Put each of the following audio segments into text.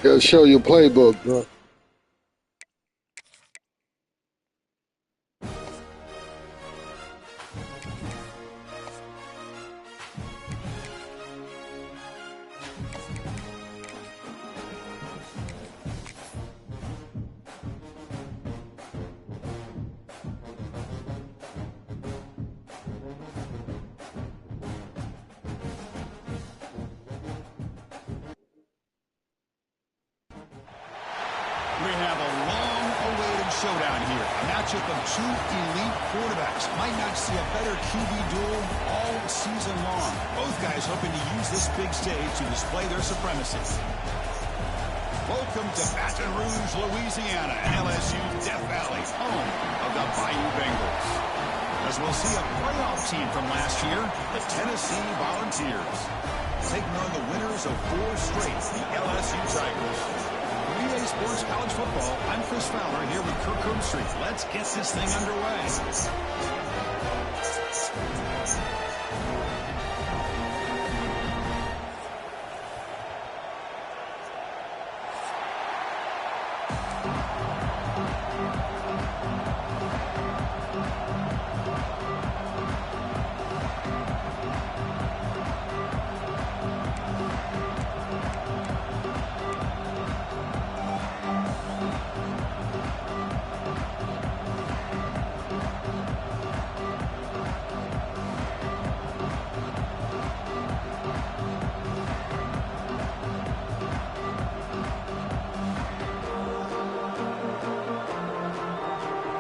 Gotta show your playbook, bro. We have a long-awaited showdown here. A matchup of two elite quarterbacks. Might not see a better QB duel all season long. Both guys hoping to use this big stage to display their supremacy. Welcome to Baton Rouge, Louisiana, and LSU Death Valley, home of the Bayou Bengals. As we'll see a playoff team from last year, the Tennessee Volunteers, taking on the winners of 4 straight, the LSU Tigers. EA Sports College Football, I'm Chris Fowler here with Kirk Herbstreit. Let's get this thing underway.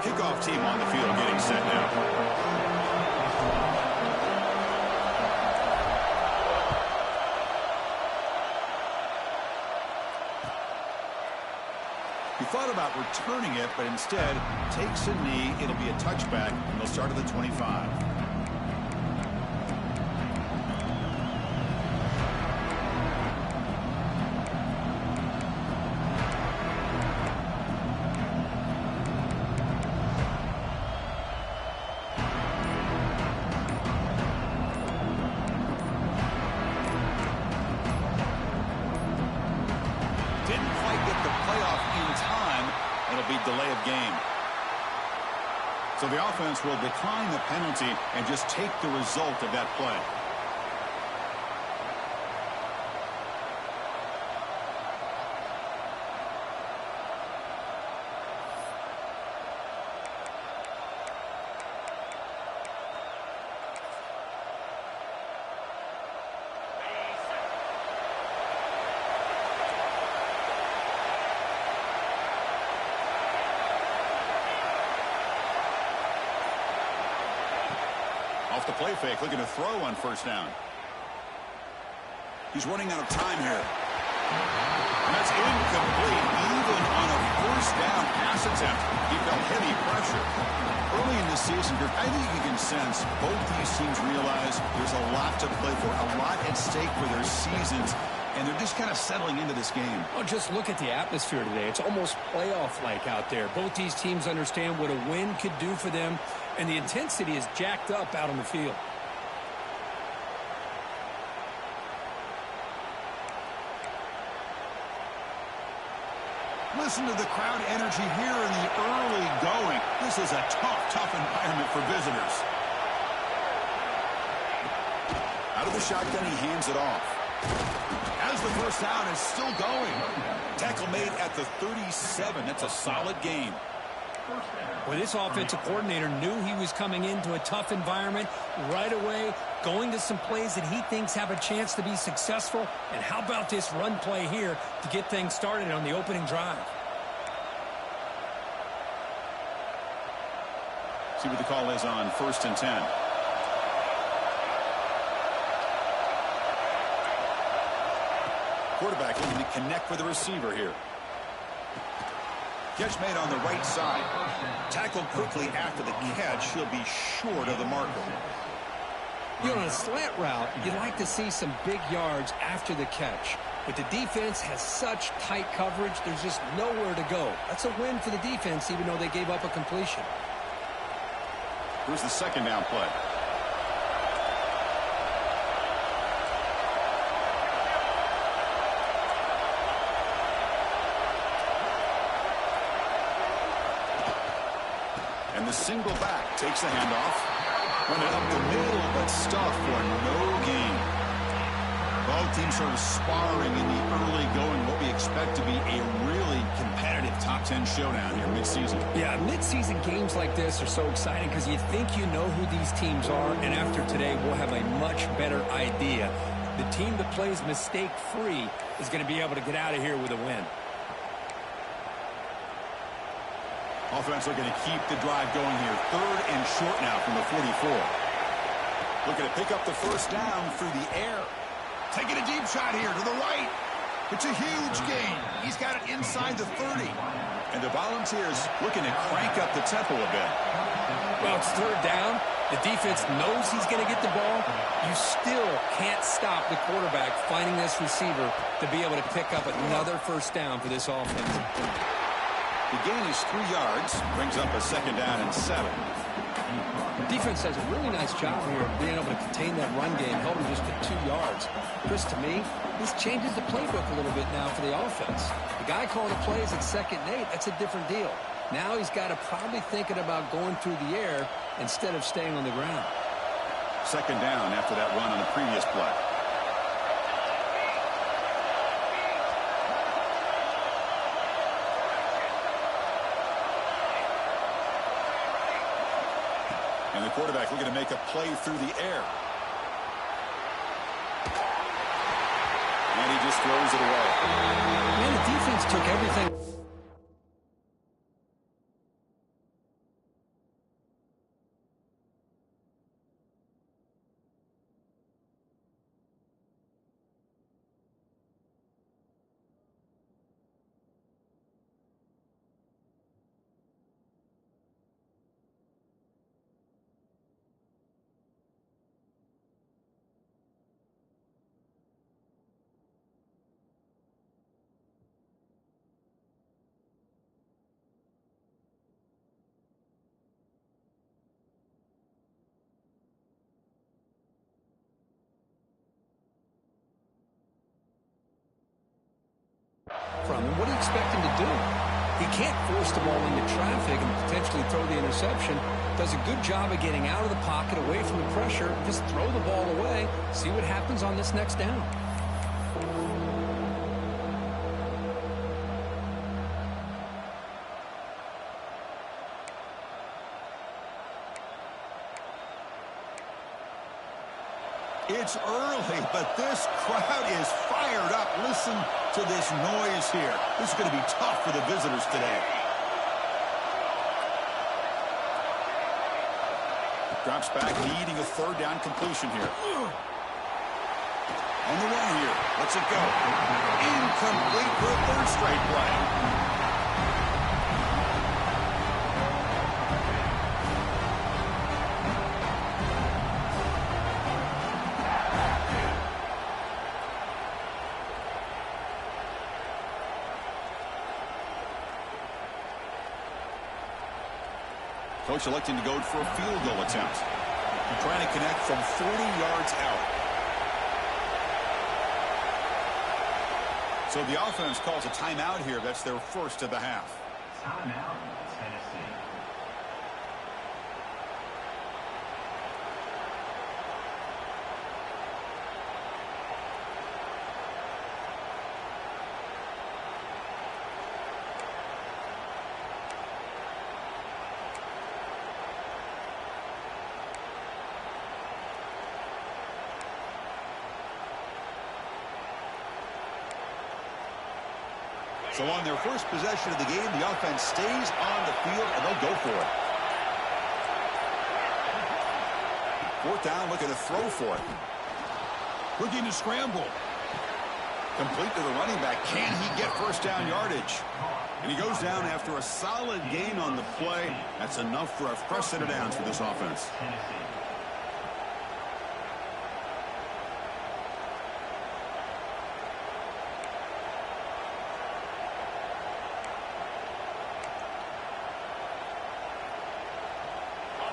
Kickoff team on the field getting set now. He thought about returning it, but instead takes a knee. It'll be a touchback, and they'll start at the 25. Didn't quite get the playoff in time. It'll be delay of game. So the offense will decline the penalty and just take the result of that play. Off the play fake, looking to throw on first down. He's running out of time here. And that's incomplete, even on a first down pass attempt. He felt heavy pressure. Early in this season, I think you can sense both these teams realize there's a lot to play for, a lot at stake for their seasons, and they're just kind of settling into this game. Well, just look at the atmosphere today. It's almost playoff-like out there. Both these teams understand what a win could do for them, and the intensity is jacked up out on the field. Listen to the crowd energy here in the early going. This is a tough environment for visitors. Out of the shotgun, he hands it off. As the first down is still going. Tackle made at the 37. That's a solid gain. Well, this offensive coordinator knew he was coming into a tough environment right away, going to some plays that he thinks have a chance to be successful. And how about this run play here to get things started on the opening drive? See what the call is on 1st and 10. Quarterback looking to connect with the receiver here. Catch made on the right side. Tackled quickly after the catch. He'll be short of the marker. You know, on a slant route, you'd like to see some big yards after the catch. But the defense has such tight coverage, there's just nowhere to go. That's a win for the defense, even though they gave up a completion. Here's the second down play. And the single back takes the handoff. Running up the middle, but stuff for no gain. Both teams sort of sparring in the early going, what we expect to be a really competitive top 10 showdown here midseason. Yeah, midseason games like this are so exciting because you think you know who these teams are, and after today we'll have a much better idea. The team that plays mistake-free is going to be able to get out of here with a win. Offense looking to keep the drive going here. 3rd and short now from the 44. Looking to pick up the first down through the air. Taking a deep shot here to the right. It's a huge gain. He's got it inside the 30. And the Volunteers looking to crank up the tempo a bit. Well, it's 3rd down. The defense knows he's going to get the ball. You still can't stop the quarterback finding this receiver to be able to pick up another first down for this offense. The gain is 3 yards. Brings up a 2nd down and 7. The defense does a really nice job here of being able to contain that run game, held him just to 2 yards. Chris, to me, this changes the playbook a little bit now for the offense. The guy calling the plays at 2nd and 8, that's a different deal. Now he's got to probably thinking about going through the air instead of staying on the ground. 2nd down after that run on the previous play. And the quarterback looking to make a play through the air. And he just throws it away. Man, the defense took everything. From him. What do you expect him to do? He can't force the ball into traffic and potentially throw the interception. Does a good job of getting out of the pocket, away from the pressure. Just throw the ball away. See what happens on this next down. It's early, but this crowd is fired up. Listen to this noise here. This is going to be tough for the visitors today. Drops back, needing a 3rd down completion here. On the run here. Lets it go. Incomplete for a 3rd straight play. Coach electing to go for a field goal attempt. Trying to connect from 40 yards out. So the offense calls a timeout here. That's their first of the half. Timeout, Tennessee. So on their first possession of the game, the offense stays on the field, and they'll go for it. 4th down, looking to throw for it. Looking to scramble. Complete to the running back. Can he get first down yardage? And he goes down after a solid gain on the play. That's enough for a fresh set of downs for this offense.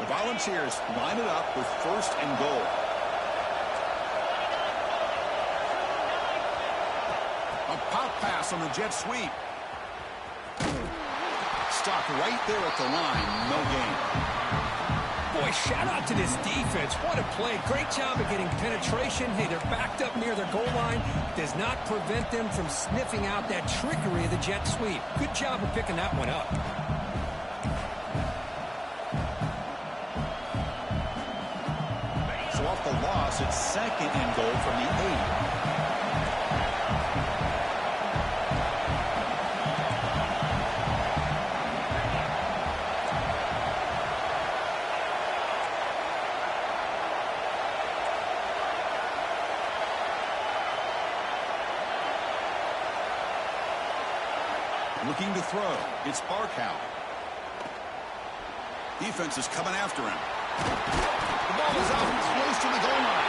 The Volunteers line it up with 1st and goal. A pop pass on the jet sweep. Stopped right there at the line. No gain. Boy, shout out to this defense. What a play. Great job of getting penetration. Hey, they're backed up near their goal line. Does not prevent them from sniffing out that trickery of the jet sweep. Good job of picking that one up. So off the loss, it's 2nd and goal from the 8. Looking to throw. It's Barkow. Defense is coming after him. The ball is out close to the goal line.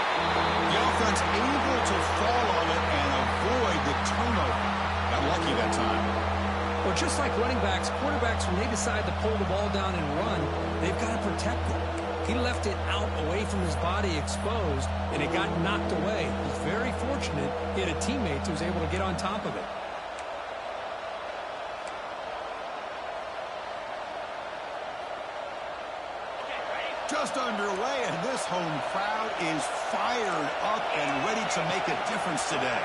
The offense able to fall on it and avoid the turnover. Got lucky that time. Well, just like running backs, quarterbacks, when they decide to pull the ball down and run, they've got to protect it. He left it out away from his body exposed, and it got knocked away. He was very fortunate he had a teammate who was able to get on top of it. Just underway, and this home crowd is fired up and ready to make a difference today.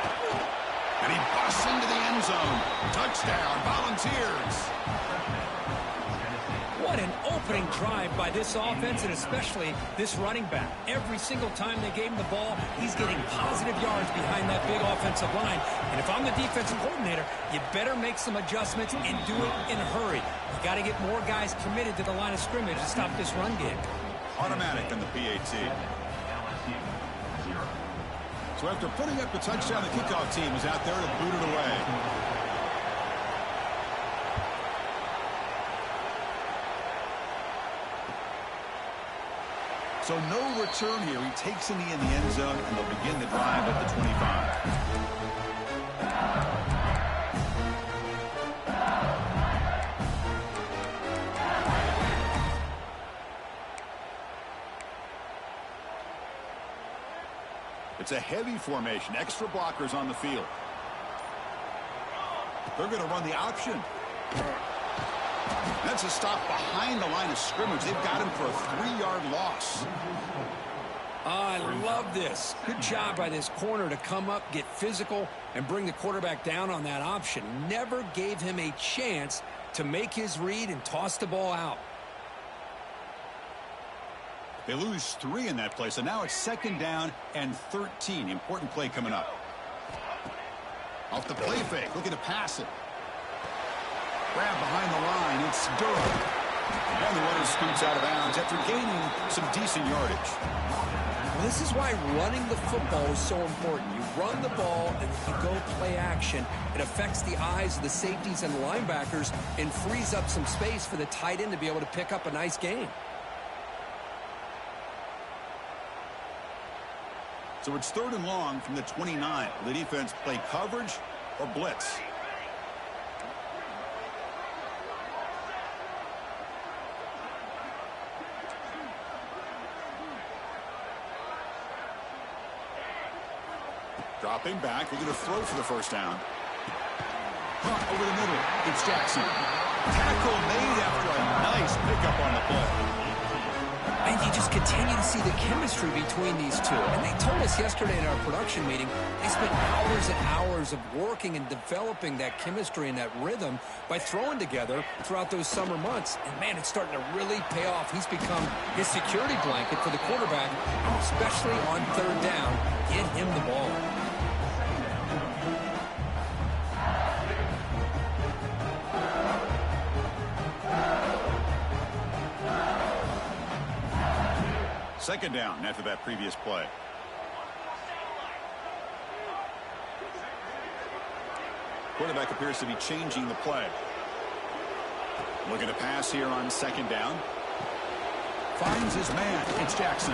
And he busts into the end zone. Touchdown, Volunteers. What an opening drive by this offense, and especially this running back. Every single time they gave him the ball, he's getting positive yards behind that big offensive line. And if I'm the defensive coordinator, you better make some adjustments and do it in a hurry. You got to get more guys committed to the line of scrimmage to stop this run game. Automatic on the PAT. LSU 0. So after putting up the touchdown, the kickoff team is out there to boot it away. So no return here. He takes a knee in the end zone, and they'll begin the drive at the 25. It's a heavy formation. Extra blockers on the field. They're going to run the option. That's a stop behind the line of scrimmage. They've got him for a 3-yard loss. I love this. Good job by this corner to come up, get physical, and bring the quarterback down on that option. Never gave him a chance to make his read and toss the ball out. They lose 3 in that play, so now it's 2nd down and 13. Important play coming up. Off the play fake, looking to pass it. Grab behind the line, it's Durham. And the runner scoots out of bounds after gaining some decent yardage. Well, this is why running the football is so important. You run the ball and you go play action. It affects the eyes of the safeties and the linebackers and frees up some space for the tight end to be able to pick up a nice gain. So it's 3rd and long from the 29. Will the defense play coverage or blitz? Dropping back, looking to throw for the 1st down. Caught over the middle. It's Jackson. Tackle made after a nice pickup on the play. And you just continue to see the chemistry between these two. And they told us yesterday in our production meeting, they spent hours and hours of working and developing that chemistry and that rhythm by throwing together throughout those summer months. And, man, it's starting to really pay off. He's become his security blanket for the quarterback, especially on 3rd down. Get him the ball. Second down after that previous play. Quarterback appears to be changing the play. Looking to pass here on 2nd down. Finds his man. It's Jackson.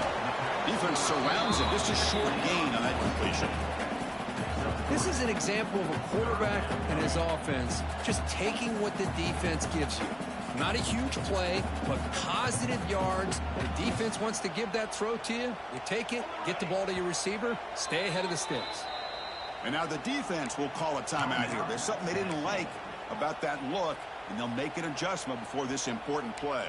Defense surrounds him. Just a short gain on that completion. This is an example of a quarterback and his offense just taking what the defense gives you. Not a huge play, but positive yards. The defense wants to give that throw to you. You take it, get the ball to your receiver, stay ahead of the sticks. And now the defense will call a timeout here. There's something they didn't like about that look, and they'll make an adjustment before this important play.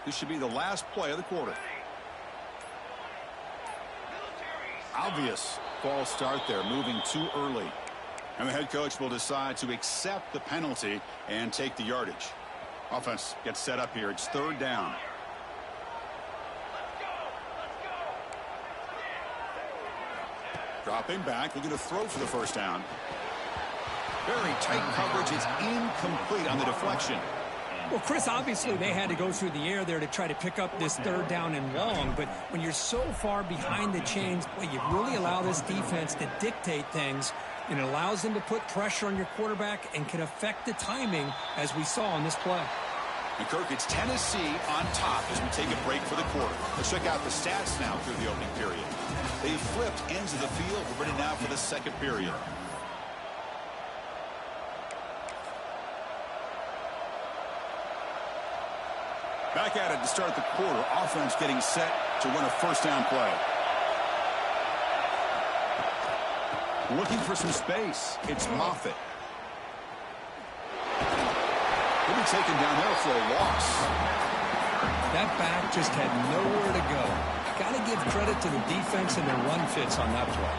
This should be the last play of the quarter. Obvious false start there, moving too early. And the head coach will decide to accept the penalty and take the yardage. Offense gets set up here. It's third down. Dropping back, looking to throw for the first down. Very tight coverage. It's incomplete on the deflection. Well, Chris, obviously they had to go through the air there to try to pick up this third down and long, but when you're so far behind the chains, boy, you really allow this defense to dictate things, and it allows them to put pressure on your quarterback and can affect the timing, as we saw on this play. And Kirk, it's Tennessee on top as we take a break for the quarter. Let's check out the stats now through the opening period. They flipped ends of the field. We're ready now for the second period. Back at it to start the quarter. Offense getting set to run a first down play. Looking for some space. It's Moffitt. He'll be taken down there for a loss. That back just had nowhere to go. Got to give credit to the defense and their run fits on that play.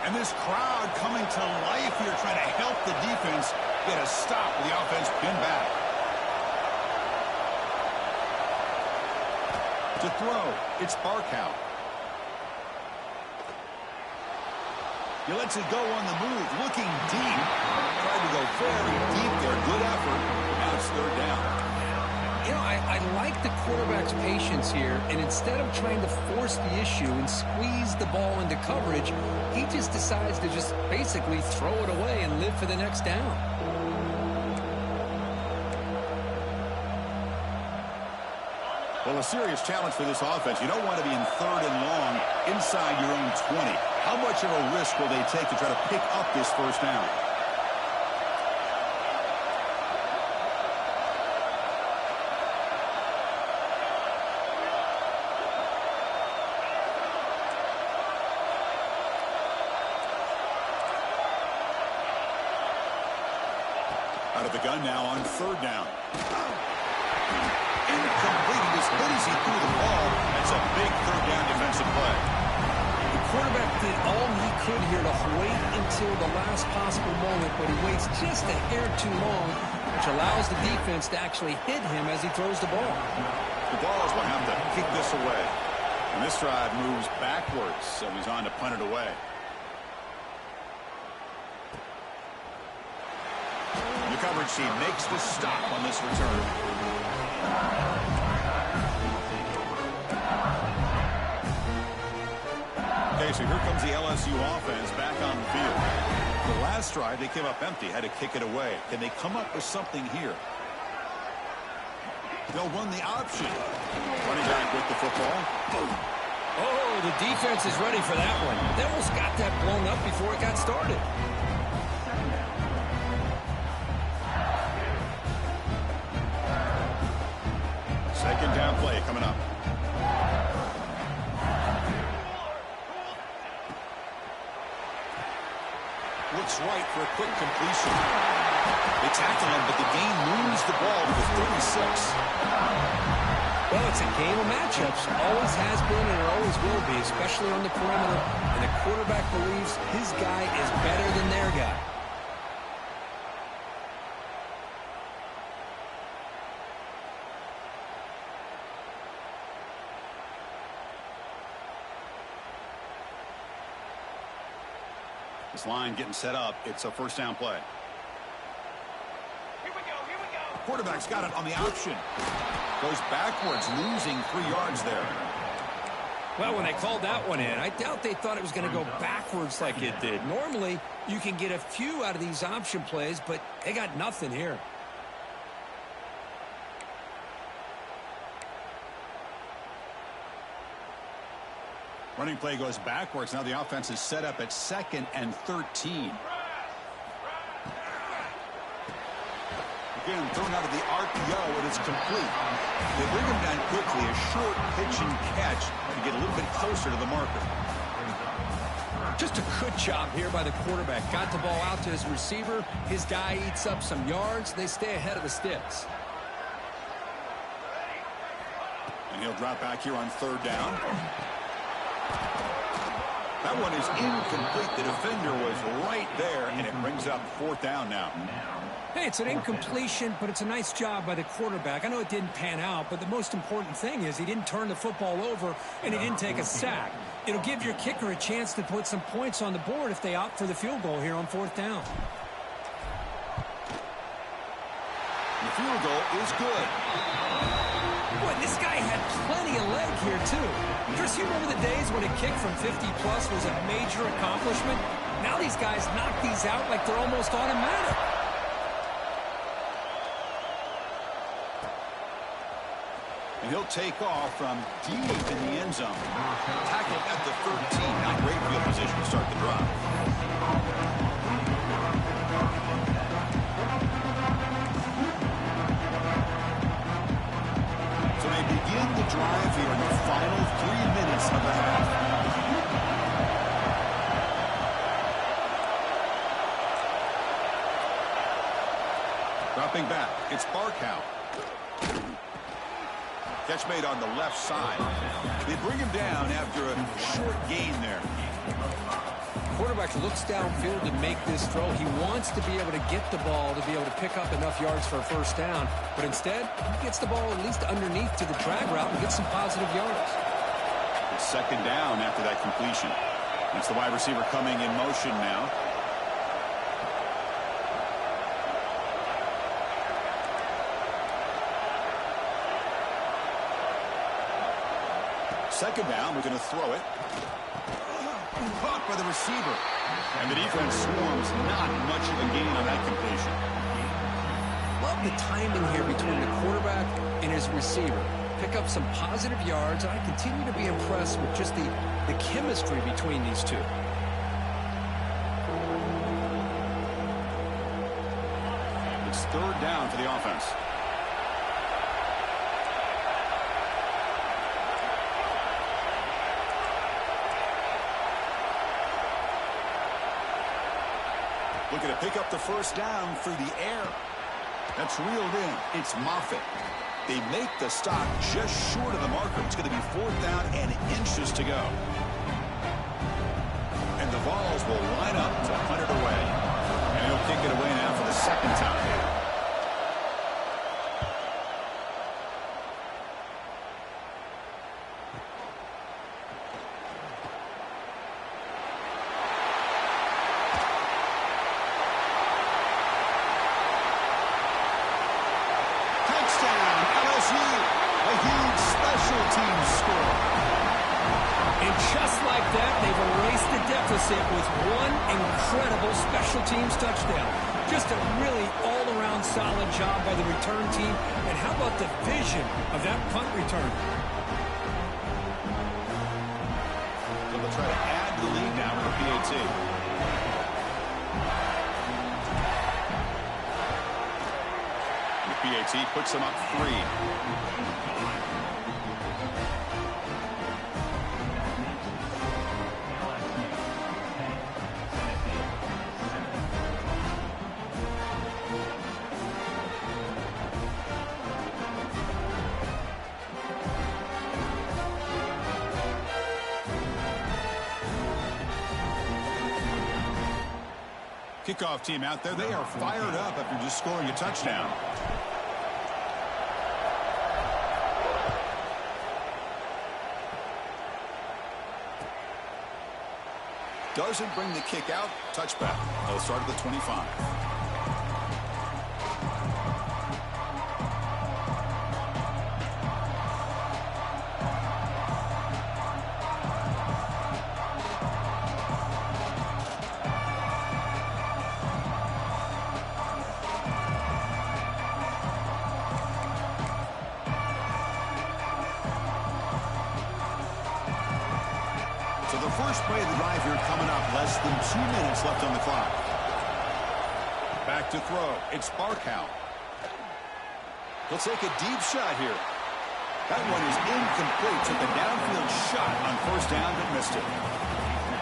And this crowd coming to life here, trying to help the defense get a stop with the offense pinned back. To throw, it's Barkow. He lets it go on the move, looking deep. Tried to go very deep there. Good effort. Now it's third down. You know, I like the quarterback's patience here, and instead of trying to force the issue and squeeze the ball into coverage, he just decides to just basically throw it away and live for the next down. Well, a serious challenge for this offense. You don't want to be in third and long inside your own 20. How much of a risk will they take to try to pick up this first down? Out of the gun now on third down. Incomplete. He just hit as he threw the ball. That's a big third down defensive play. The quarterback did all he could here to wait until the last possible moment, but he waits just a hair too long, which allows the defense to actually hit him as he throws the ball. The Balls will have to kick this away. And this drive moves backwards, so he's on to punt it away. The coverage team makes the stop on this return. Okay, so here comes the LSU offense back on the field. The last drive, they came up empty, had to kick it away. Can they come up with something here? They'll run the option. Running back with the football. Oh, the defense is ready for that one. They almost got that blown up before it got started. Second down play coming up. Looks right for a quick completion. They tackle him, but the gain moves the ball to the 36. Well, it's a game of matchups. Always has been and it always will be, especially on the perimeter. And the quarterback believes his guy is better than their guy. This line getting set up. It's a first down play. Here we go. Quarterback's got it on the option. Goes backwards, losing 3 yards there. Well, when they called that one in, I doubt they thought it was going to go backwards like it did. Normally, you can get a few out of these option plays, but they got nothing here. Running play goes backwards. Now the offense is set up at 2nd and 13. Again, thrown out of the RPO, and it's complete. They bring him down quickly, a short pitch and catch to get a little bit closer to the marker. Just a good job here by the quarterback. Got the ball out to his receiver. His guy eats up some yards. They stay ahead of the sticks. And he'll drop back here on 3rd down. That one is incomplete. The defender was right there, and it brings up 4th down now. Hey, it's an incompletion, but it's a nice job by the quarterback. I know it didn't pan out, but the most important thing is he didn't turn the football over, and he didn't take a sack. It'll give your kicker a chance to put some points on the board if they opt for the field goal here on 4th down. The field goal is good. Boy, this guy had plenty of leg here, too. Chris, you remember the days when a kick from 50-plus was a major accomplishment? Now these guys knock these out like they're almost automatic. And he'll take off from deep in the end zone. Tackled at the 13. Now great field position to start the drive. So they begin the drive here in the final 3 minutes of the half. Dropping back, it's Barkow. Catch made on the left side. They bring him down after a short gain there. Quarterback looks downfield to make this throw. He wants to be able to get the ball to be able to pick up enough yards for a 1st down. But instead, he gets the ball at least underneath to the drag route and gets some positive yards. It's 2nd down after that completion. It's the wide receiver coming in motion now. Second down, we're going to throw it. Caught by the receiver. And the defense swarms. Not much of a gain on that completion. Love the timing here between the quarterback and his receiver. Pick up some positive yards, and I continue to be impressed with just the chemistry between these two. It's 3rd down for the offense. Looking to pick up the 1st down through the air. That's reeled in. It's Moffitt. They make the stop just short of the marker. It's going to be 4th down and inches to go. And the Vols will line up to hunt it away. And he'll kick it away now for the 2nd time. With one incredible special teams touchdown. Just a really all-around solid job by the return team. And how about the vision of that punt return? So they'll try to add the lead now with a PAT. The PAT puts them up 3. Kickoff team out there. They are fired up after just scoring a touchdown. Doesn't bring the kick out. Touchback. They'll start at the 25. So the first play of the drive here coming up. Less than 2 minutes left on the clock. Back to throw. It's Barkow. He'll take a deep shot here. That one is incomplete. Took a downfield shot on first down but missed it.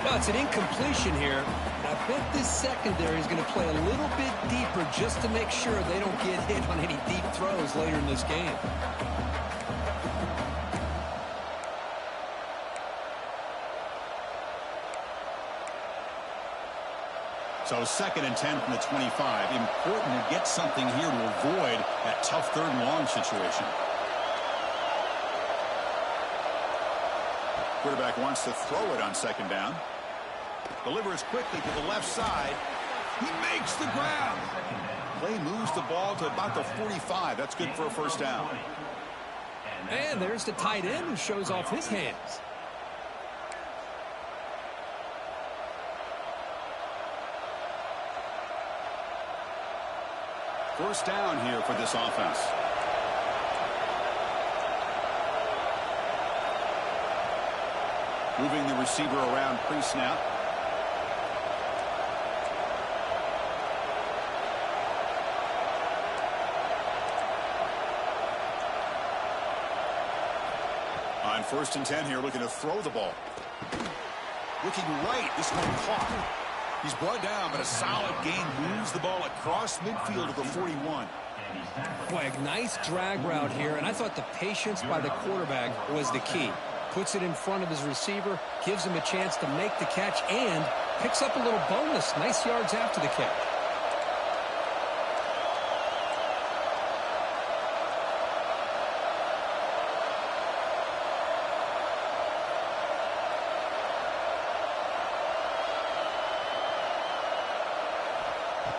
Well, it's an incompletion here. I bet this secondary is going to play a little bit deeper just to make sure they don't get hit on any deep throws later in this game. So 2nd and 10 from the 25. Important to get something here to avoid that tough 3rd and long situation. Quarterback wants to throw it on 2nd down. Delivers quickly to the left side. He makes the grab. Play moves the ball to about the 45. That's good for a first down. And there's the tight end who shows off his hands. First down here for this offense. Moving the receiver around pre-snap. On 1st and 10 here, looking to throw the ball. Looking right, this one caught. He's brought down, but a solid gain moves the ball across midfield to the 41. Boy, a nice drag route here, and I thought the patience by the quarterback was the key. Puts it in front of his receiver, gives him a chance to make the catch, and picks up a little bonus. Nice yards after the catch.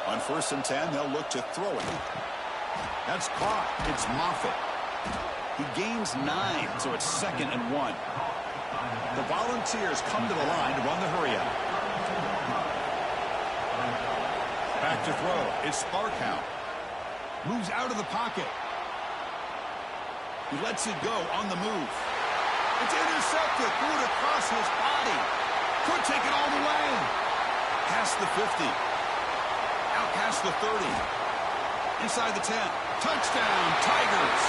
On 1st and 10, they'll look to throw it. That's caught. It's Moffitt. He gains 9, so it's 2nd and 1. The Volunteers come to the line to run the hurry out. Back to throw. It's Barkow. Moves out of the pocket. He lets it go on the move. It's intercepted. Threw it across his body. Could take it all the way. Past the 50. Out past the 30. Inside the 10. Touchdown, Tigers.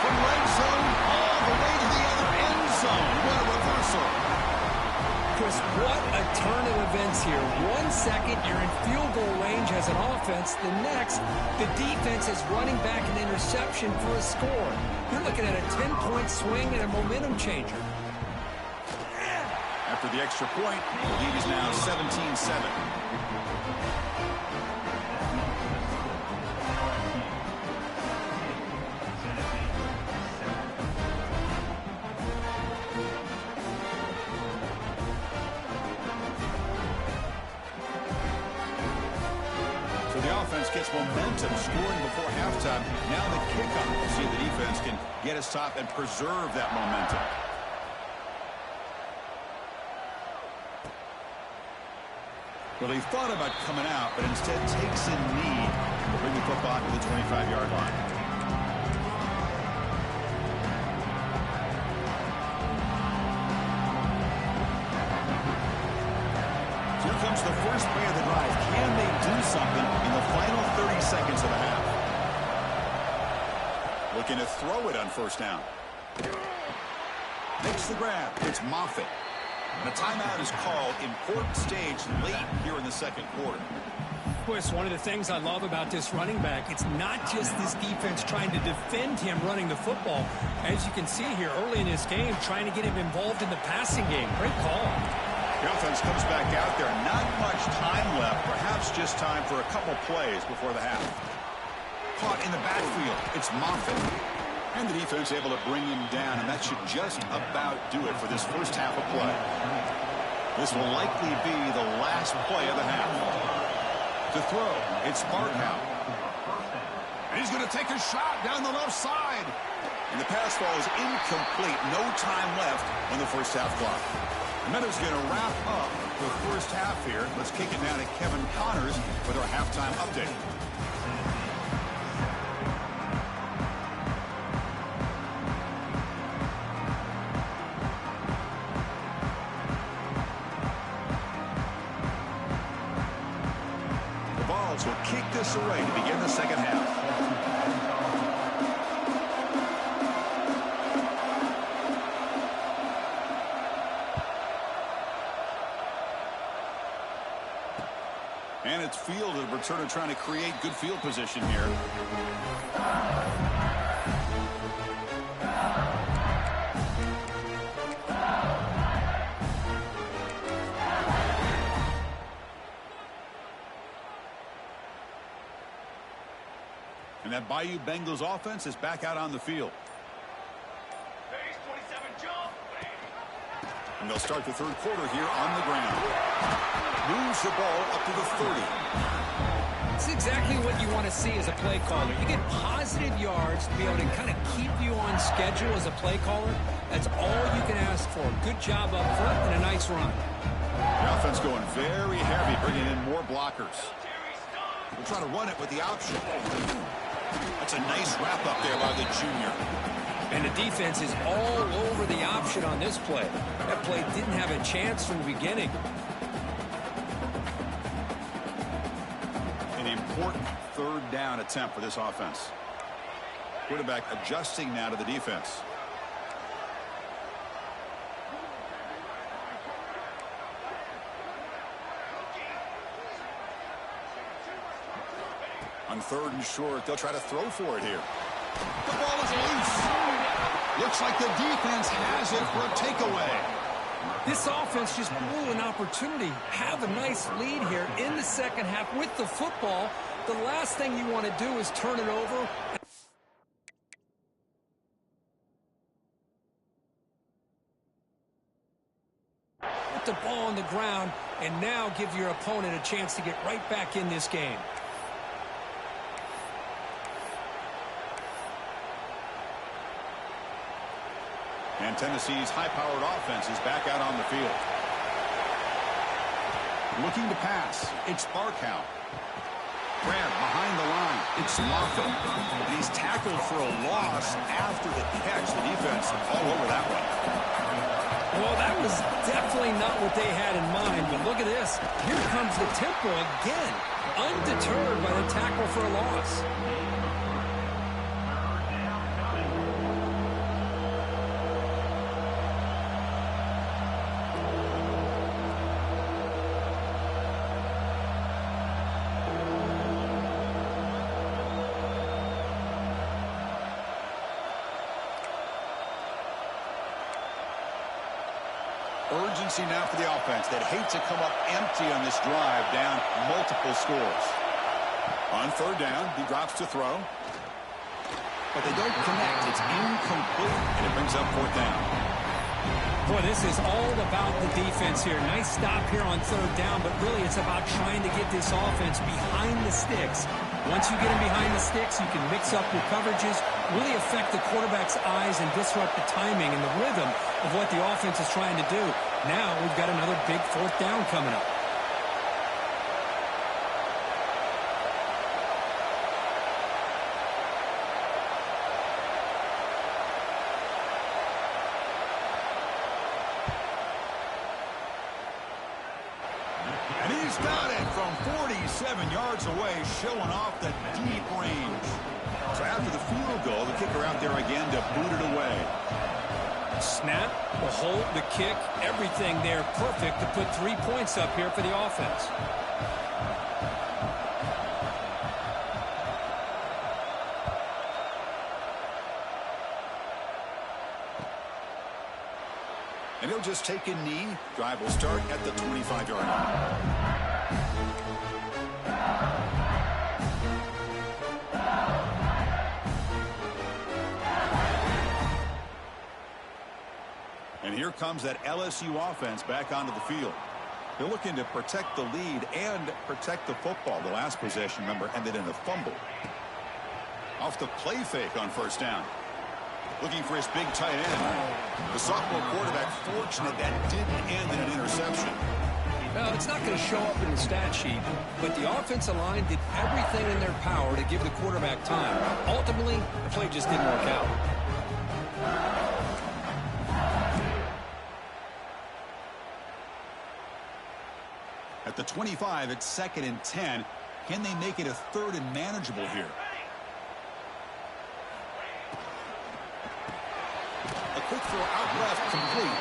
From red zone all the way to the other end zone. What a reversal. Chris, what a turn of events here. 1 second, you're in field goal range as an offense. The next, the defense is running back an interception for a score. You're looking at a 10-point swing and a momentum changer. After the extra point, the lead is now 17-7. Gets momentum scoring before halftime. Now the kickoff. We'll see if the defense can get a stop and preserve that momentum. Well, he thought about coming out, but instead takes a knee to bring the football to the 25-yard line. Here comes the first play of the drive. Can they do something in the final 30 seconds of the half? Looking to throw it on first down. Makes the grab. It's Moffitt. And a timeout is called. Important stage late here in the 2nd quarter. Chris, one of the things I love about this running back, it's not just this defense trying to defend him running the football. As you can see here early in this game, trying to get him involved in the passing game. Great call. The offense comes back out there. Not much time left. Perhaps just time for a couple plays before the half. Caught in the backfield. It's Moffitt. And the defense able to bring him down. And that should just about do it for this first half of play. This will likely be the last play of the half. To throw, it's Barkow. And he's going to take a shot down the left side. And the pass ball is incomplete. No time left on the first half clock. And that is going to wrap up the first half here. Let's kick it down to Kevin Connors with our halftime update. offense will kick this away to begin the second half. And it's fielded. Returner trying to create good field position here. And that Bayou Bengals offense is back out on the field. And they'll start the third quarter here on the ground. Moves the ball up to the 30. It's exactly what you want to see as a play caller. You get positive yards to be able to kind of keep you on schedule as a play caller. That's all you can ask for. Good job up front and a nice run. The offense going very heavy, bringing in more blockers. We'll try to run it with the option. That's a nice wrap up there by the junior. And the defense is all over the option on this play. That play didn't have a chance from the beginning. An important third down attempt for this offense. Quarterback adjusting now to the defense. On third and short, they'll try to throw for it here. The ball is loose. Looks like the defense has it for a takeaway. This offense just blew an opportunity. Have a nice lead here in the second half with the football. The last thing you want to do is turn it over. Put the ball on the ground and now give your opponent a chance to get right back in this game. And Tennessee's high-powered offense is back out on the field. Looking to pass. It's Barkow. Grab behind the line. It's Moffitt. And he's tackled for a loss after the catch. The defense all over that one. Well, that was definitely not what they had in mind. But look at this. Here comes the tempo again. Undeterred by the tackle for a loss. Urgency now for the offense that hate to come up empty on this drive, down multiple scores. On third down, he drops to throw. But they don't connect. It's incomplete, and it brings up fourth down. Boy, this is all about the defense here. Nice stop here on third down, but really it's about trying to get this offense behind the sticks. Once you get them behind the sticks, you can mix up your coverages, really affect the quarterback's eyes and disrupt the timing and the rhythm of what the offense is trying to do. Now we've got another big fourth down coming up. And he's got it from 47 yards away, showing off the deep range. So after the field goal, the kicker out there again to boot it away. Snap, the hold, the kick, everything there perfect to put 3 points up here for the offense. And he'll just take a knee. Drive will start at the 25-yard line. And here comes that LSU offense back onto the field. They're looking to protect the lead and protect the football. The last possession, remember, ended in a fumble. Off the play fake on first down. Looking for his big tight end. The sophomore quarterback fortunate that didn't end in an interception. Well, it's not going to show up in the stat sheet, but the offensive line did everything in their power to give the quarterback time. Ultimately, the play just didn't work out. At the 25, it's 2nd and 10. Can they make it a third and manageable here? A quick throw out left, complete.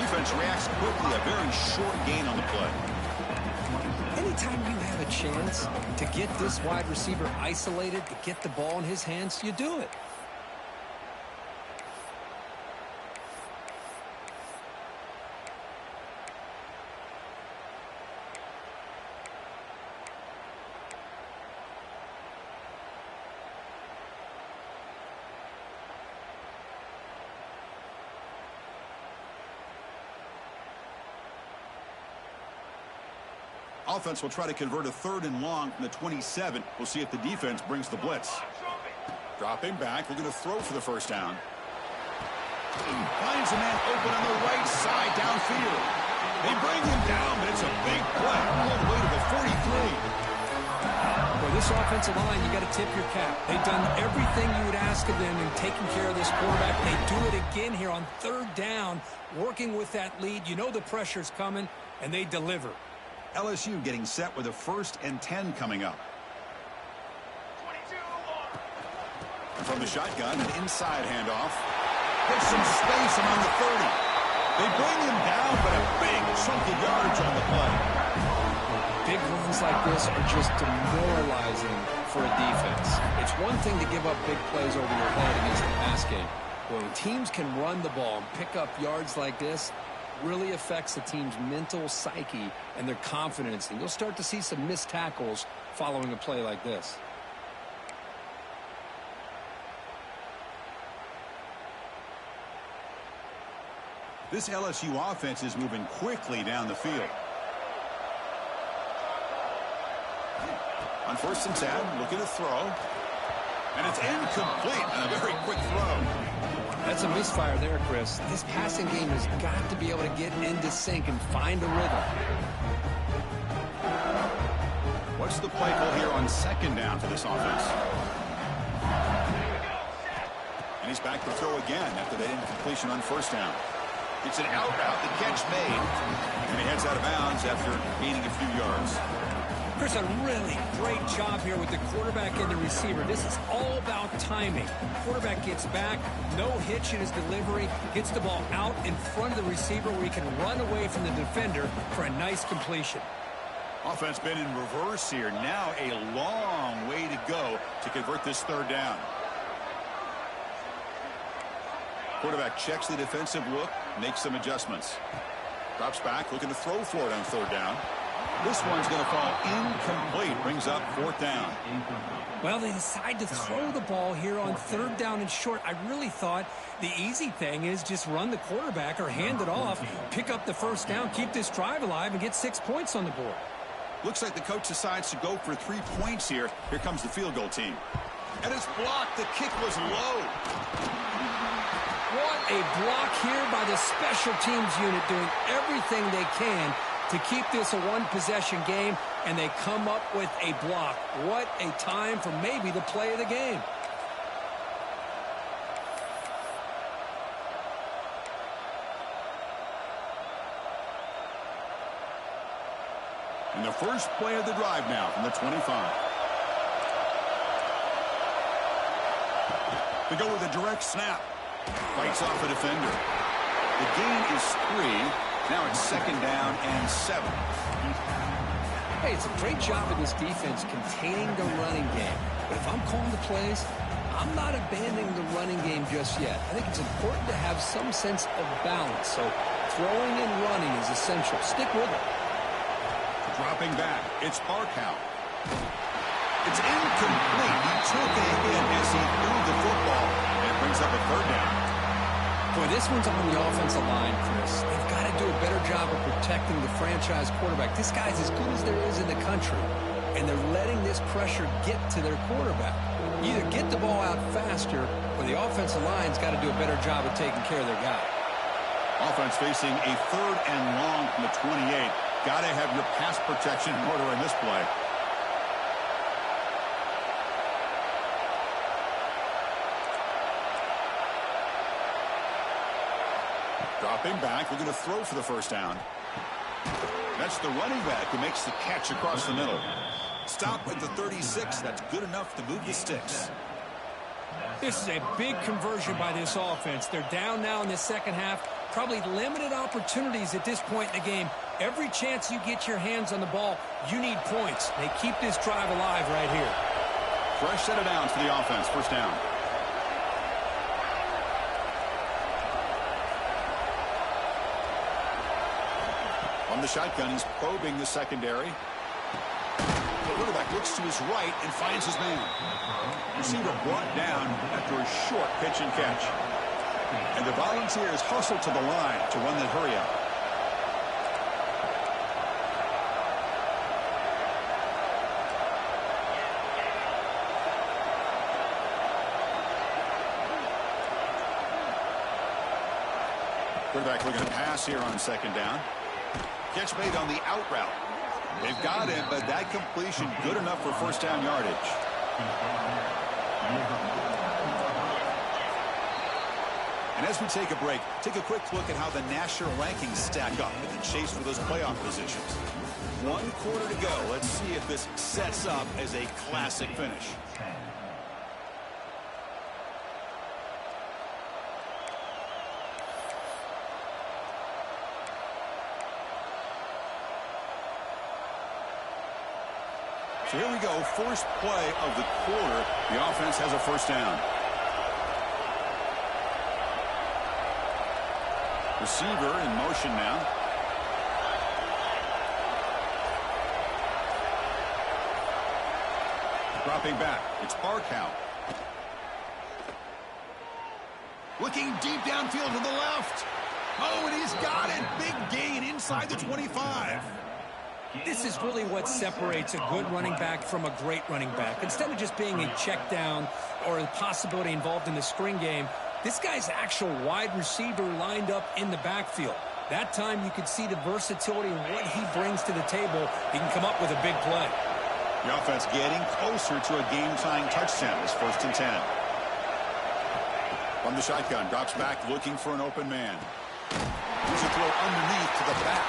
Defense reacts quickly. A very short gain on the play. Anytime you have a chance to get this wide receiver isolated, to get the ball in his hands, you do it. Offense will try to convert a third and long from the 27. We'll see if the defense brings the blitz. Dropping back, looking to throw for the first down. Finds a man open on the right side downfield. They bring him down, but it's a big play all the way to the 43. For this offensive line, you got to tip your cap. They've done everything you would ask of them in taking care of this quarterback. They do it again here on third down, working with that lead. You know the pressure's coming, and they deliver. LSU getting set with a 1st and 10 coming up. And from the shotgun, an inside handoff. There's some space among the 30. They bring him down, but a big chunk of yardage on the play. Big runs like this are just demoralizing for a defense. It's one thing to give up big plays over your head against the pass game. When teams can run the ball and pick up yards like this, really affects the team's mental psyche and their confidence. And you'll start to see some missed tackles following a play like this. This LSU offense is moving quickly down the field. On 1st and 10, looking to throw. And it's incomplete on a very quick throw. That's a misfire there, Chris. This passing game has got to be able to get into sync and find a rhythm. What's the play call here on 2nd down for this offense? And he's back to throw again after that incompletion on 1st down. It's an out route, the catch made. And he heads out of bounds after gaining a few yards. Chris, a really great job here with the quarterback and the receiver. This is all about timing. Quarterback gets back, no hitch in his delivery, gets the ball out in front of the receiver where he can run away from the defender for a nice completion. Offense been in reverse here. Now a long way to go to convert this 3rd down. Quarterback checks the defensive look, makes some adjustments. Drops back, looking to throw for it on 3rd down. This one's going to fall incomplete. Brings up 4th down. Well, they decide to throw the ball here on 3rd down and short. I really thought the easy thing is just run the quarterback or hand it off, pick up the 1st down, keep this drive alive, and get 6 points on the board. Looks like the coach decides to go for 3 points here. Here comes the field goal team. And it's blocked. The kick was low. What a block here by the special teams unit, doing everything they can to keep this a one-possession game, and they come up with a block. What a time for maybe the play of the game. And the first play of the drive now from the 25. They go with a direct snap. Fights off a defender. The gain is 3. Now it's 2nd down and 7. Hey, it's a great job of this defense containing the running game. But if I'm calling the plays, I'm not abandoning the running game just yet. I think it's important to have some sense of balance. So throwing and running is essential. Stick with it. Dropping back, it's Barkow. It's incomplete. He took it in as he threw the football, and it brings up a 3rd down. Boy, this one's on the offensive line, Chris. They've got to do a better job of protecting the franchise quarterback. This guy's as good as there is in the country, and they're letting this pressure get to their quarterback. Either get the ball out faster, or the offensive line's got to do a better job of taking care of their guy. Offense facing a 3rd and long from the 28. Got to have your pass protection in order in this play. Dropping back, we're going to throw for the 1st down. That's the running back who makes the catch across the middle. Stop at the 36. That's good enough to move the sticks. This is a big conversion by this offense. They're down now in the second half. Probably limited opportunities at this point in the game. Every chance you get your hands on the ball, you need points. They keep this drive alive right here. Fresh set of downs for the offense. First down. On the shotgun, he's probing the secondary. The quarterback looks to his right and finds his man. Receiver brought down after a short pitch and catch. And the Volunteers hustle to the line to run that hurry up. Quarterback looking to pass here on second down. Catch made on the out route. They've got him, but that completion good enough for first down yardage. And as we take a break, take a quick look at how the national rankings stack up in the chase for those playoff positions. 1 quarter to go. Let's see if this sets up as a classic finish. So here we go, first play of the quarter. The offense has a first down. Receiver in motion now. Dropping back, it's Barkow. Looking deep downfield to the left. Oh, and he's got it. Big gain inside the 25. This is really what separates a good running back from a great running back. Instead of just being a check down or a possibility involved in the screen game, this guy's actual wide receiver lined up in the backfield. That time you could see the versatility and what he brings to the table. He can come up with a big play. The offense getting closer to a game-tying touchdown. It's 1st and 10. From the shotgun, drops back looking for an open man. Here's a throw underneath to the back.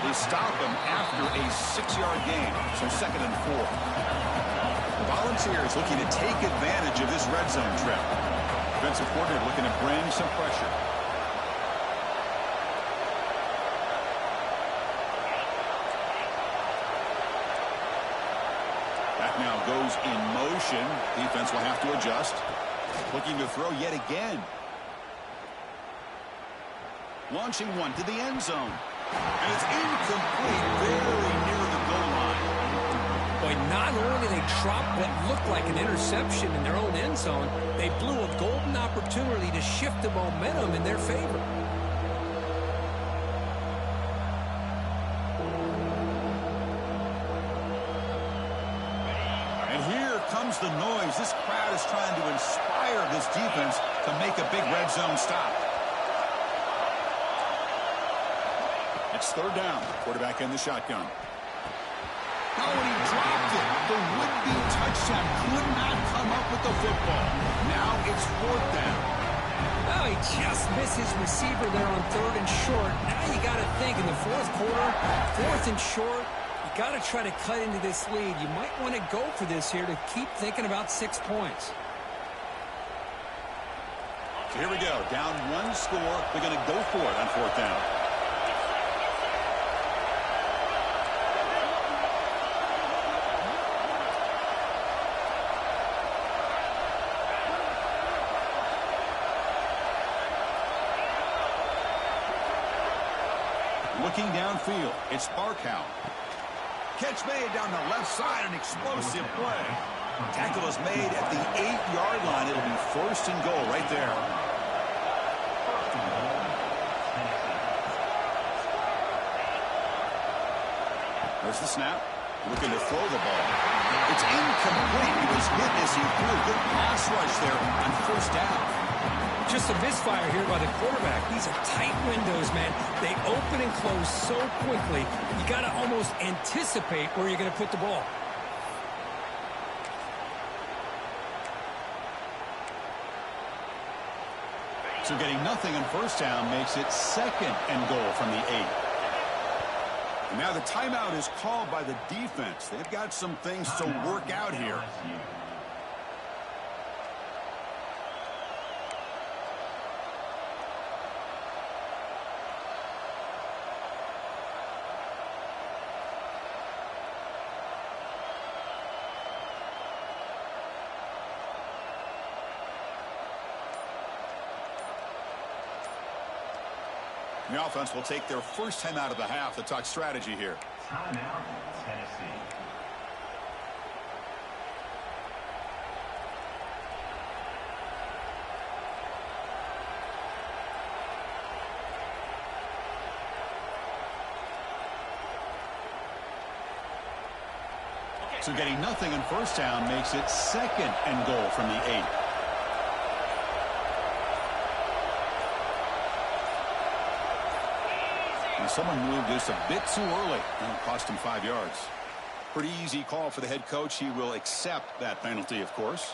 They stop him after a 6-yard gain, so 2nd and 4. The Volunteers looking to take advantage of this red zone trip. Defensive coordinator looking to bring some pressure. That now goes in motion. Defense will have to adjust. Looking to throw yet again. Launching one to the end zone. And it's incomplete, very near the goal line. Boy, not only did they drop what looked like an interception in their own end zone, they blew a golden opportunity to shift the momentum in their favor. And here comes the noise. This crowd is trying to inspire this defense to make a big red zone stop. It's 3rd down. Quarterback in the shotgun. Oh, and he dropped it. The would-be touchdown could not come up with the football. Now it's 4th down. Oh, he just missed his receiver there on 3rd and short. Now you got to think in the 4th quarter, 4th and short, you got to try to cut into this lead. You might want to go for this here to keep thinking about 6 points. So here we go. Down 1 score. They're going to go for it on 4th down. Looking downfield, it's Barkow. Catch made down the left side, an explosive play. Tackle is made at the 8-yard line. It'll be 1st and goal right there. There's the snap. Looking to throw the ball. It's incomplete. He was hit as he threw. Good pass rush there on 1st down. Just a misfire here by the quarterback. These are tight windows, man. They open and close so quickly. You got to almost anticipate where you're going to put the ball. So getting nothing on 1st down makes it 2nd and goal from the 8. And now the timeout is called by the defense. They've got some things to work out here. The offense will take their first time out of the half to talk strategy here. Timeout, Tennessee. So getting nothing in first down makes it second and goal from the 8. And someone moved just a bit too early, and it cost him 5 yards. Pretty easy call for the head coach. He will accept that penalty, of course.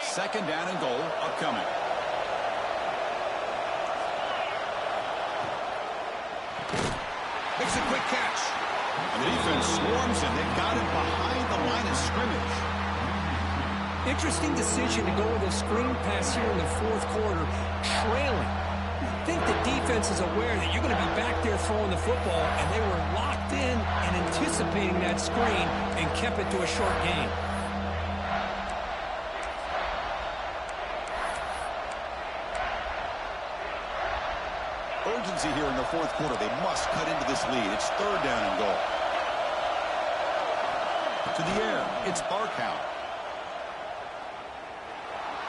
Second down and goal upcoming. Makes a quick catch. And the defense swarms him. They've got him behind the line of scrimmage. Interesting decision to go with a screen pass here in the fourth quarter, trailing. I think the defense is aware that you're going to be back there throwing the football, and they were locked in and anticipating that screen and kept it to a short gain. Urgency here in the fourth quarter. They must cut into this lead. It's third down and goal. To the air, it's Barkow.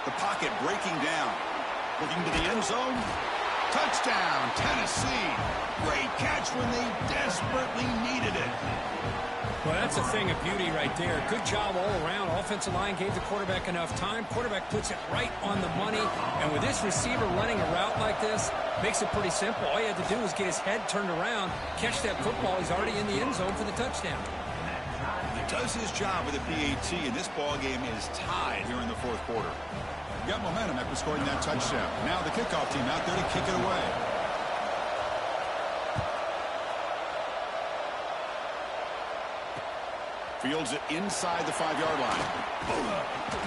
The pocket breaking down. Looking to the end zone. Touchdown, Tennessee. Great catch when they desperately needed it. Well, that's a thing of beauty right there. Good job all around. Offensive line gave the quarterback enough time. Quarterback puts it right on the money. And with this receiver running a route like this, makes it pretty simple. All you had to do was get his head turned around, catch that football. He's already in the end zone for the touchdown. He does his job with a PAT, and this ball game is tied here in the fourth quarter. Got momentum after scoring that touchdown. Now the kickoff team out there to kick it away. Fields it inside the 5-yard line.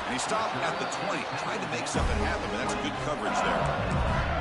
And he stopped at the 20. Tried to make something happen, but that's good coverage there.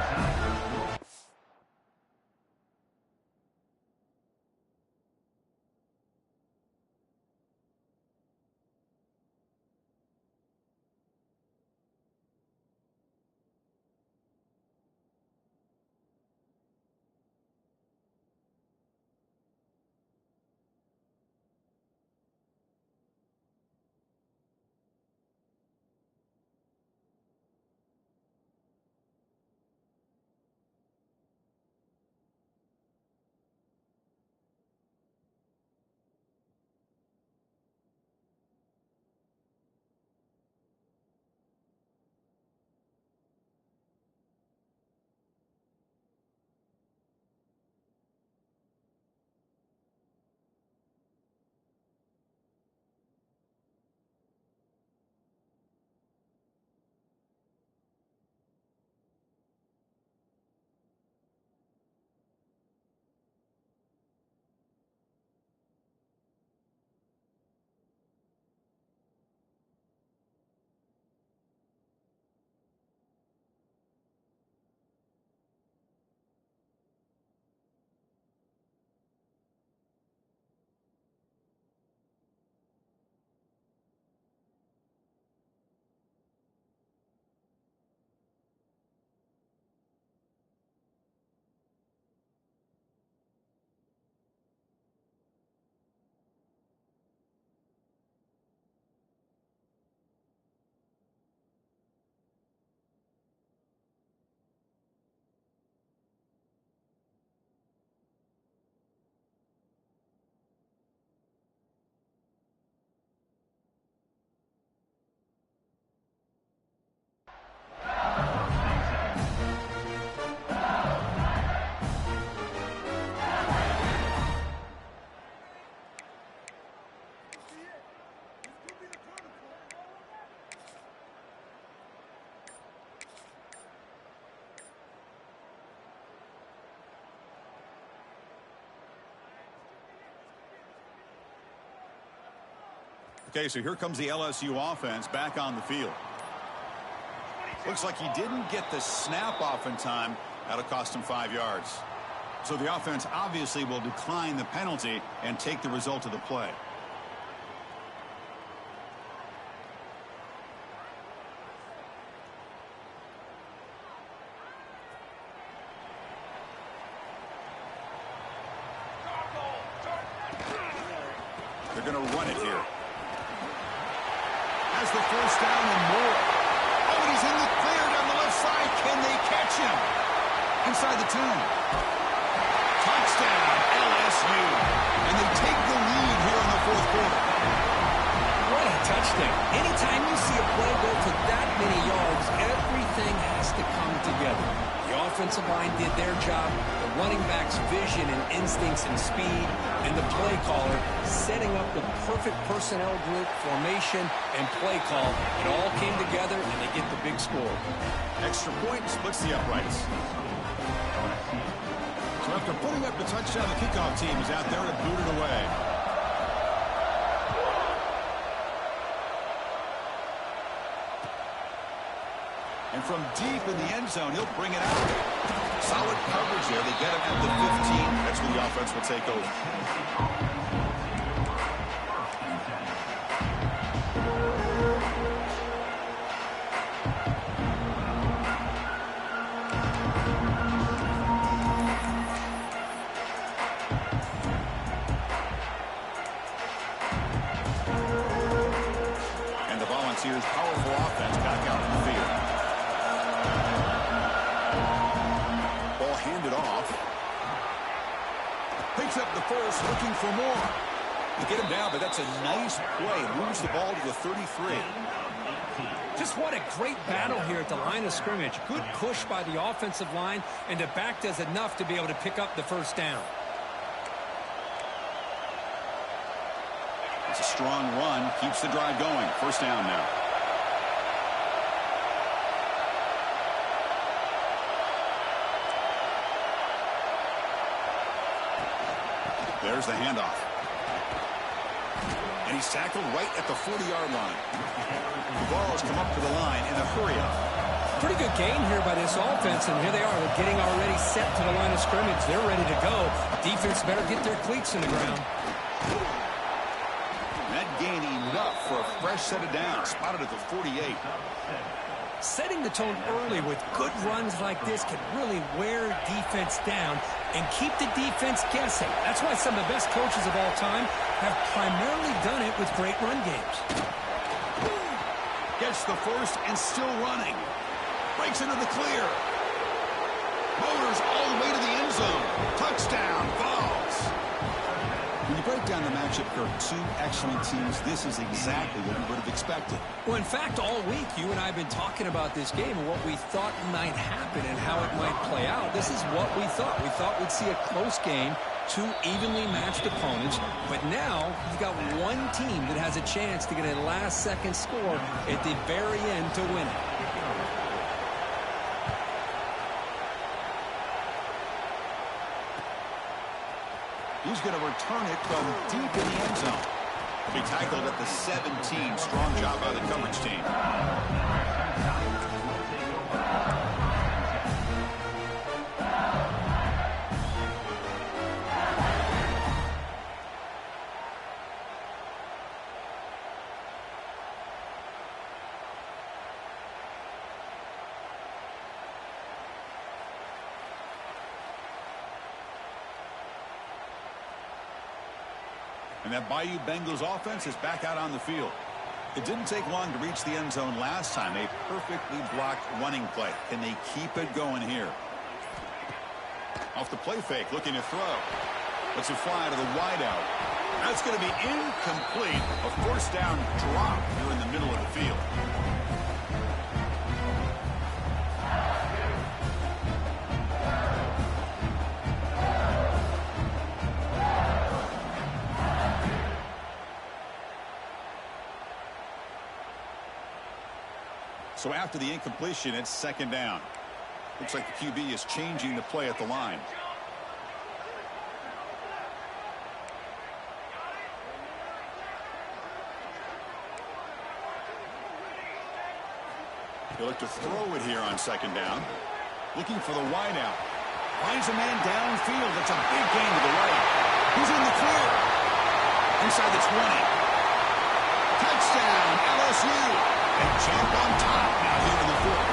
Okay, so here comes the LSU offense back on the field. Looks like he didn't get the snap off in time. That'll cost him 5 yards. So the offense obviously will decline the penalty and take the result of the play. They're going to run it here. Has the first down and more. Oh, and he's in the clear down the left side. Can they catch him? Inside the 2. Touchdown, LSU. And they take the lead here in the fourth quarter. What a touchdown. Anytime you see a play go to that many yards, everything has to come together. The offensive line did their job, the running back's vision and instincts and speed, and the play caller setting up the perfect personnel group, formation, and play call. It all came together, and they get the big score. Extra point splits the uprights. So after putting up the touchdown, the kickoff team is out there to boot it away. And from deep in the end zone, he'll bring it out. Solid coverage there. They get him at the 15. That's where the offense will take over. And the Volunteers' powerful offense back out in the field. Ball handed off. Picks up the first, looking for more. You get him down, but that's a nice play. Moves the ball to the 33. Just what a great battle here at the line of scrimmage. Good push by the offensive line, and the back does enough to be able to pick up the first down. It's a strong run. Keeps the drive going. First down now. There's the handoff. And he's tackled right at the 40-yard line. The ball has come up to the line in a hurry-up. Pretty good gain here by this offense, and here they are. They're getting already set to the line of scrimmage. They're ready to go. Defense better get their cleats in the ground. That gain enough for a fresh set of downs. Spotted at the 48. Setting the tone early with good runs like this can really wear defense down and keep the defense guessing. That's why some of the best coaches of all time have primarily done it with great run games. Gets the first and still running. Breaks into the clear. Motors all the way to the end zone. Touchdown, Vols. When you break down the matchup for two excellent teams, this is exactly what we would have expected. Well, in fact, all week, you and I have been talking about this game and what we thought might happen and how it might play out. This is what we thought. We thought we'd see a close game, two evenly matched opponents, but now you've got one team that has a chance to get a last-second score at the very end to win it. He's going to return it from deep in the end zone. He tackled at the 17. Strong job by the coverage team. And that Bayou Bengals offense is back out on the field. It didn't take long to reach the end zone last time. A perfectly blocked running play. Can they keep it going here? Off the play fake, looking to throw. Lets it fly to the wideout. That's going to be incomplete. A first down drop here in the middle of the field. So after the incompletion, it's second down. Looks like the QB is changing the play at the line. He'll look to throw it here on second down. Looking for the wide out. Finds a man downfield. That's a big gain to the right. He's in the clear. Inside the 20. Touchdown, LSU. They jump on top now here in the fourth.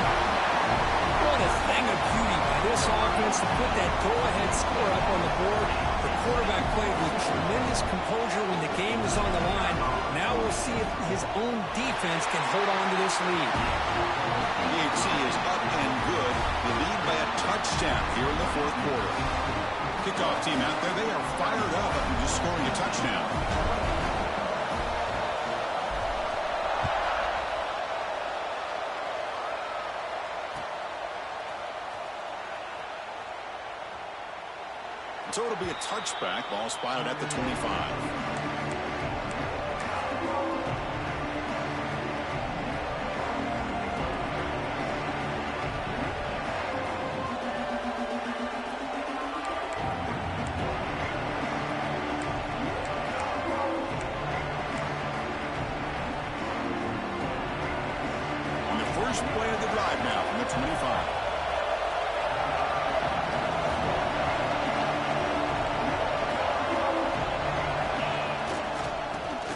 What a thing of beauty by this offense to put that go-ahead score up on the board. The quarterback played with tremendous composure when the game was on the line. Now we'll see if his own defense can hold on to this lead. The HC is up and good. The lead by a touchdown here in the fourth quarter. Kickoff team out there. They are fired up after just scoring a touchdown. So it'll be a touchback. Ball spotted at the 25. First play of the drive now from the 25.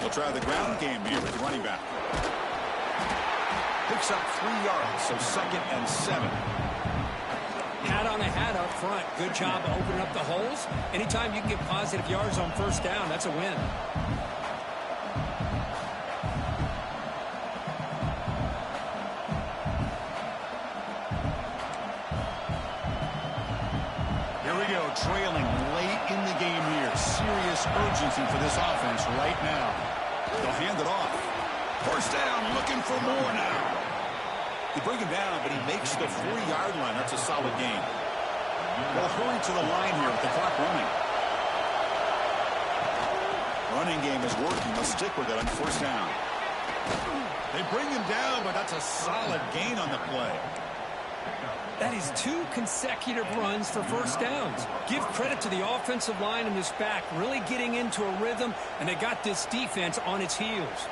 He'll try the ground game here with the running back. Picks up 3 yards, so 2nd and 7. Hat on a hat up front. Good job opening up the holes. Anytime you can get positive yards on first down, that's a win. Trailing late in the game here. Serious urgency for this offense right now. They'll hand it off. First down, looking for more now. They bring him down, but he makes the 4-yard line. That's a solid gain. They'll hurry to the line here with the clock running. Running game is working. They'll stick with it on first down. They bring him down, but that's a solid gain on the play. That is 2 consecutive runs for first downs. Give credit to the offensive line and this back, really getting into a rhythm, and they got this defense on its heels.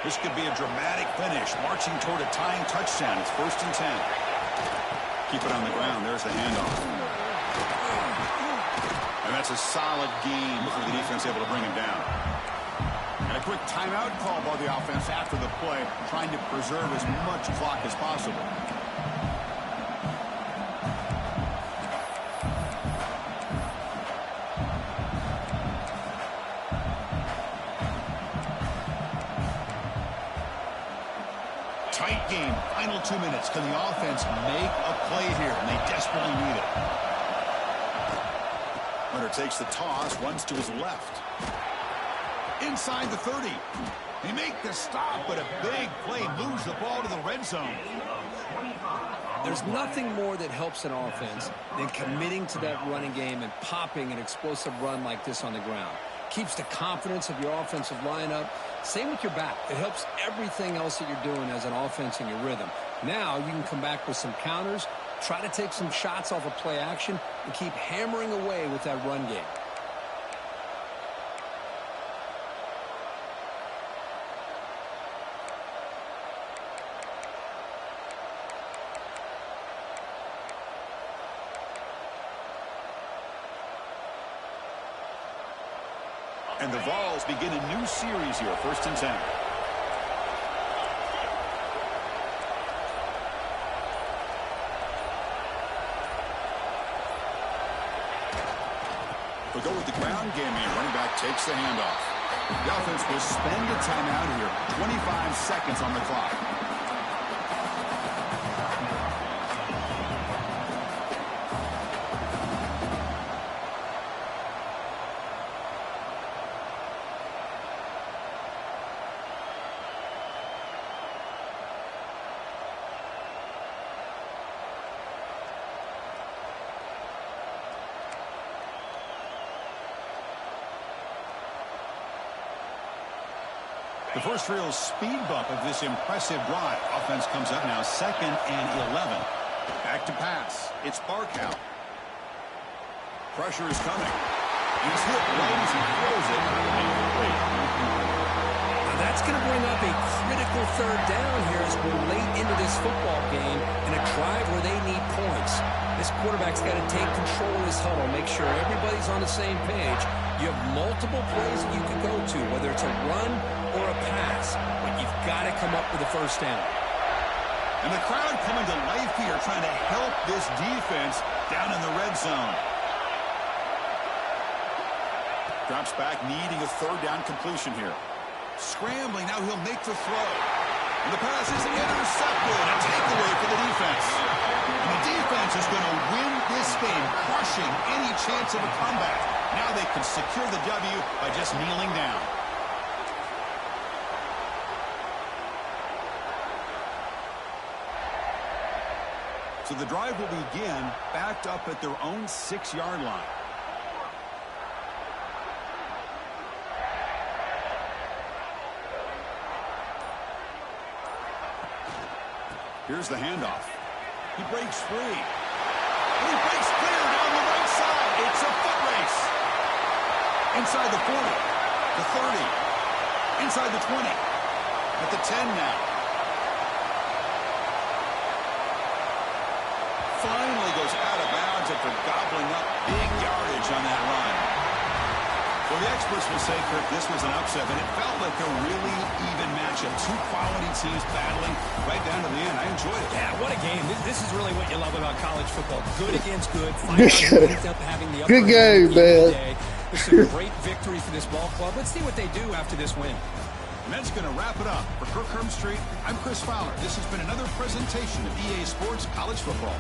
This could be a dramatic finish, marching toward a tying touchdown. It's 1st and 10. Keep it on the ground. There's the handoff. And that's a solid gain for the defense, able to bring him down. And a quick timeout call by the offense after the play, trying to preserve as much clock as possible. Tight game, final 2 minutes. Can the offense make a play here? And they desperately need it. Hunter takes the toss, runs to his left. Inside the 30. They make the stop, but a big play moves the ball to the red zone. There's nothing more that helps an offense than committing to that running game and popping an explosive run like this on the ground. Keeps the confidence of your offensive lineup. Same with your back. It helps everything else that you're doing as an offense in your rhythm. Now you can come back with some counters, try to take some shots off of play action, and keep hammering away with that run game. And the Vols begin a new series here, 1st and 10. We'll go with the ground game here. Running back takes the handoff. The offense will spend a timeout here. 25 seconds on the clock. The first real speed bump of this impressive drive. Offense comes up now, 2nd and 11. Back to pass. It's Barkow. Pressure is coming. He's hit right as he throws it. Now that's going to bring up a critical critical third down here as we're late into this football game in a drive where they need points. This quarterback's got to take control of this huddle, make sure everybody's on the same page. You have multiple plays that you can go to, whether it's a run or a pass, but you've got to come up with a first down. And the crowd coming to life here, trying to help this defense down in the red zone. Drops back, needing a third down completion here. Scrambling, now he'll make the throw. And the pass is intercepted. A takeaway for the defense. And the defense is going to win this game, crushing any chance of a comeback. Now they can secure the W by just kneeling down. So the drive will begin backed up at their own 6-yard line. Here's the handoff. He breaks free. And he breaks clear down the right side. It's a foot race. Inside the 40, the 30, inside the 20, at the 10 now. Finally goes out of bounds after gobbling up big yardage on that run. Well, the experts will say, Kirk, this was an upset, but it felt like a really even matchup. Two quality teams battling right down to the end. I enjoyed it. Yeah, what a game. This is really what you love about college football. Good against good. Find out who ends up having the upper Good hand game, man. It's a great victory for this ball club. Let's see what they do after this win. And that's going to wrap it up. For Kirk Street, I'm Chris Fowler. This has been another presentation of EA Sports College Football.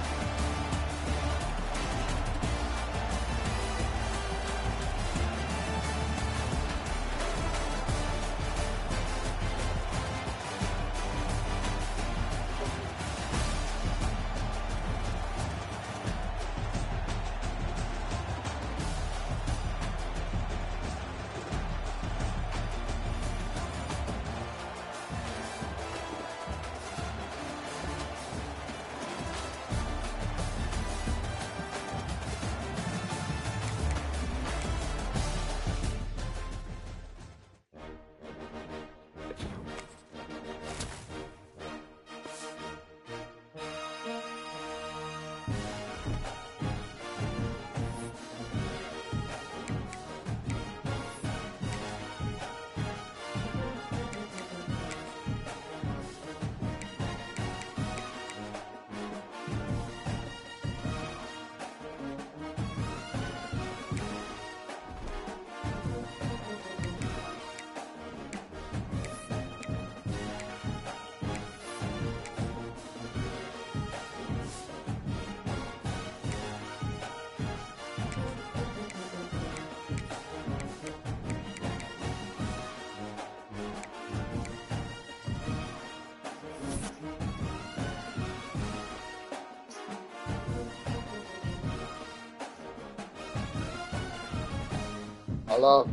Hello?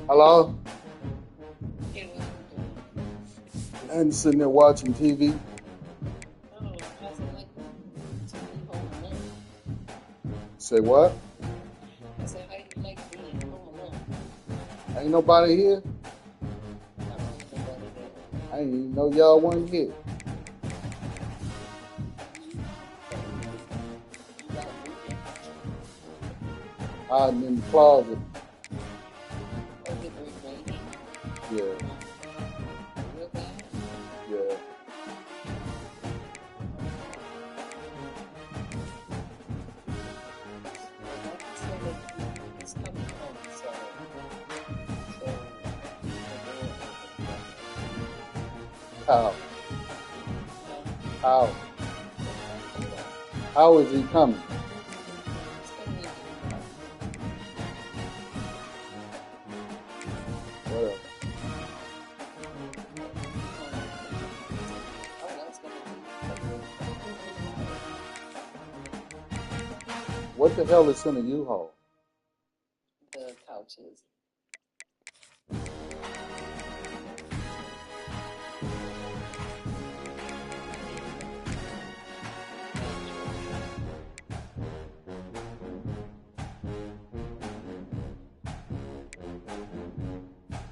Hello? I'm sitting there watching TV. Say what? I said, how you like being home alone? Ain't nobody here? I don't know nobody there. I didn't even know y'all wasn't here. Hiding in the closet. Oh, it was raining. Yeah, Real bad. yeah. Like I said, it's coming home, so How? How? How is he coming? Well, what the hell is in a U-Haul? the couches.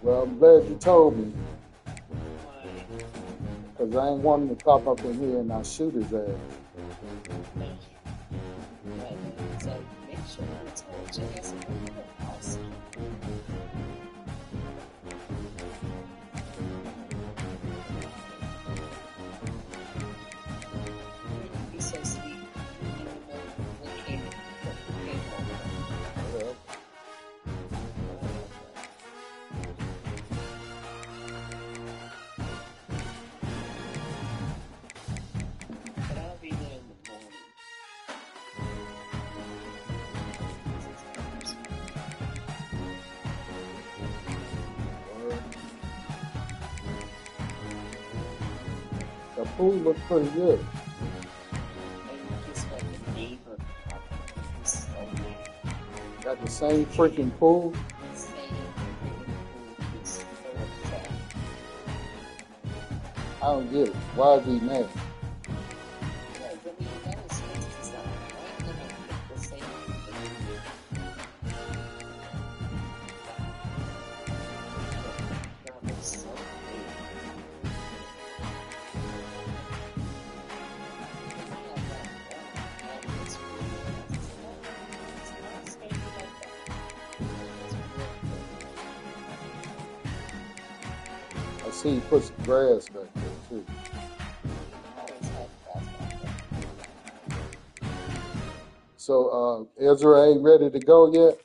Well, I'm glad you told me. Because I ain't wanting to pop up in here and I shoot his ass. So make sure you tell Jazz about the house. He's so sweet. Even though we came home. Well, But I'll be there in the morning. the pool looks pretty good. And just like the neighbor is so mad. Got the same freaking pool. Saying the is so upset. I don't get it. Why is he mad? Because, I mean, that was his design. Why couldn't I pick the same thing? That was so big. I see he put some grass back there too. So Ezra ain't ready to go yet?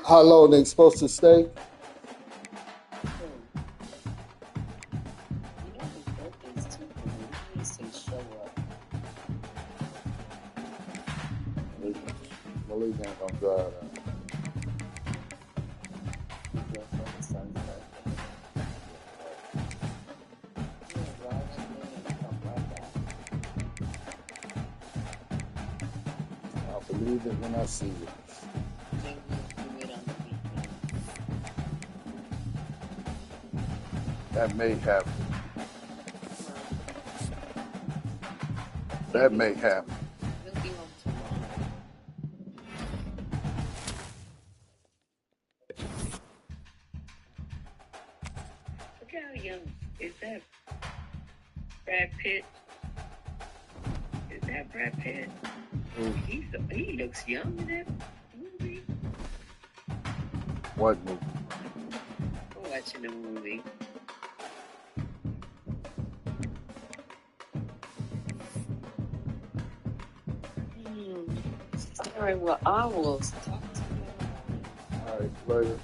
How long they supposed to stay? Malik ain't gonna drive out. I'll believe it when I see it. That may happen. That may happen. We'll be home tomorrow. Look how young is that? Brad Pitt. Is that Brad Pitt? He looks young in that movie. What movie? I'm watching the movie. All right, well, I will talk to you. All right, later.